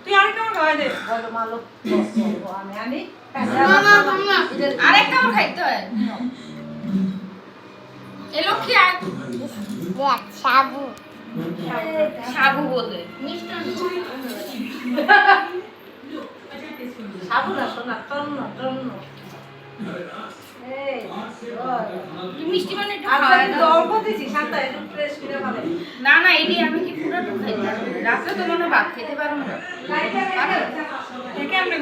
তুই আরেকটা আমার খাওয়াই দে আরেকটা আমার খাইতে হয় এলো কি আর দেখ সাবু সাবু বলে সাবু না শোনা তন্ন তন্ন মিষ্টি মানে একটু খাওয়াই দাও অল্প দিছি শান্তা একটু ফ্রেশ করে ভালো না না এটি আমি কি পুরোটা খাইতে পারবো রাতে তো মনে ভাত খেতে পারবো না দেখে আমি